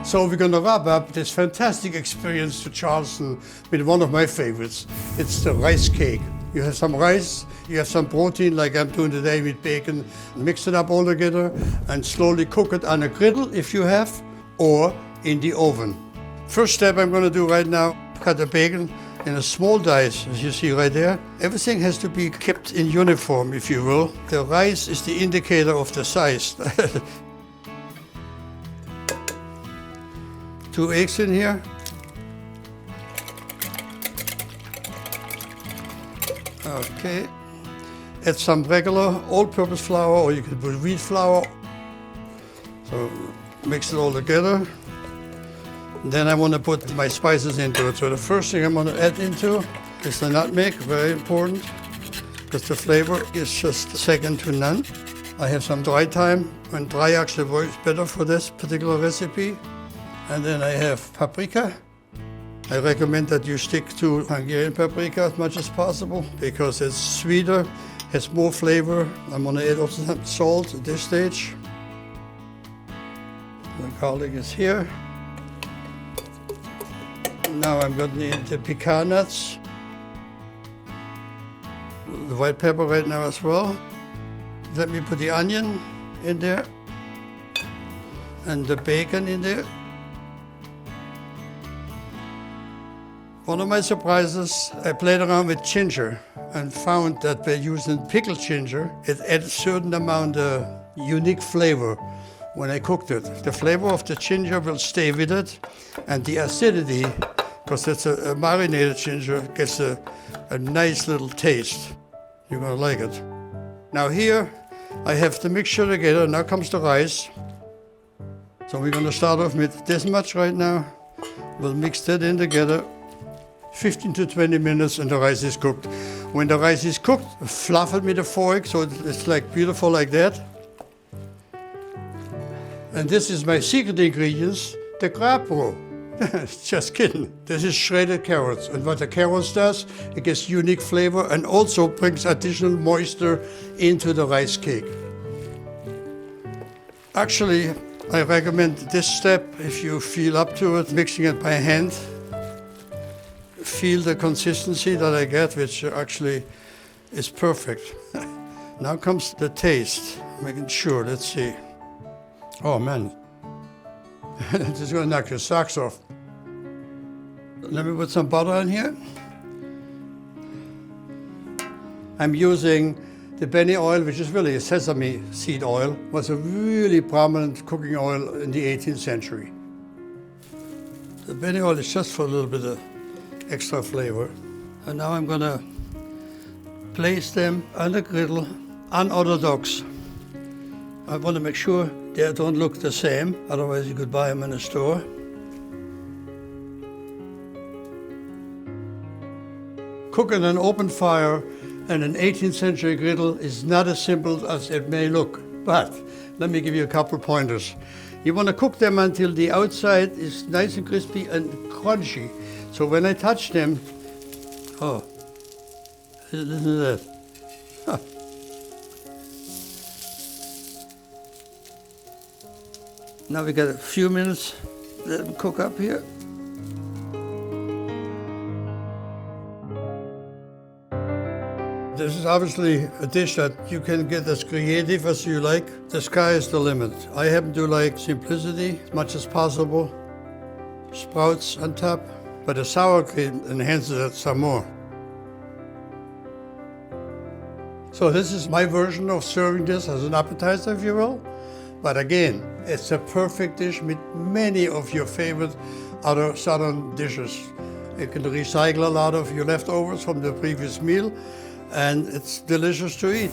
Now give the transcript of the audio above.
So we're going to wrap up this fantastic experience to Charleston with one of my favorites. It's the rice cake. You have some rice, you have some protein like I'm doing today with bacon. Mix it up all together and slowly cook it on a griddle if you have, or in the oven. First step I'm going to do right now, cut the bacon in a small dice, as you see right there. Everything has to be kept in uniform, if you will. The rice is the indicator of the size. 2 eggs in here. Okay. Add some regular all-purpose flour, or you can put wheat flour. So mix it all together. Then I want to put my spices into it. So the first thing I'm going to add into is the nutmeg, very important, because the flavor is just second to none. I have some dry thyme, and dry actually works better for this particular recipe. And then I have paprika. I recommend that you stick to Hungarian paprika as much as possible because it's sweeter, has more flavor. I'm going to add also some salt at this stage. The garlic is here. Now I'm going to need the pecan nuts, the white pepper right now as well. Let me put the onion in there and the bacon in there. One of my surprises, I played around with ginger and found that by using pickled ginger, it adds a certain amount of unique flavor when I cooked it. The flavor of the ginger will stay with it, and the acidity, because it's a marinated ginger, gets a nice little taste. You're gonna like it. Now here, I have the mixture together. Now comes the rice. So we're gonna start off with this much right now. We'll mix that in together. 15 to 20 minutes and the rice is cooked. When the rice is cooked, fluff it with a fork so it's like beautiful like that. And this is my secret ingredients, the grapro. Just kidding. This is shredded carrots. And what the carrots does, it gets unique flavor and also brings additional moisture into the rice cake. Actually, I recommend this step if you feel up to it, mixing it by hand. Feel the consistency that I get, which actually is perfect. Now comes the taste, making sure, let's see. Oh man, this is gonna knock your socks off. Let me put some butter in here. I'm using the Benny oil, which is really a sesame seed oil. It was a really prominent cooking oil in the 18th century. The Benny oil is just for a little bit of extra flavor. And now I'm gonna place them on the griddle, unorthodox. I want to make sure they don't look the same, otherwise you could buy them in a store. Cooking an open fire and an 18th century griddle is not as simple as it may look, but let me give you a couple pointers. You want to cook them until the outside is nice and crispy and crunchy. So when I touch them, oh, listen to that. Huh. Now we got a few minutes, let them cook up here. This is obviously a dish that you can get as creative as you like. The sky is the limit. I happen to like simplicity as much as possible. Sprouts on top. But the sour cream enhances it some more. So this is my version of serving this as an appetizer, if you will. But again, it's a perfect dish with many of your favorite other Southern dishes. You can recycle a lot of your leftovers from the previous meal, and it's delicious to eat.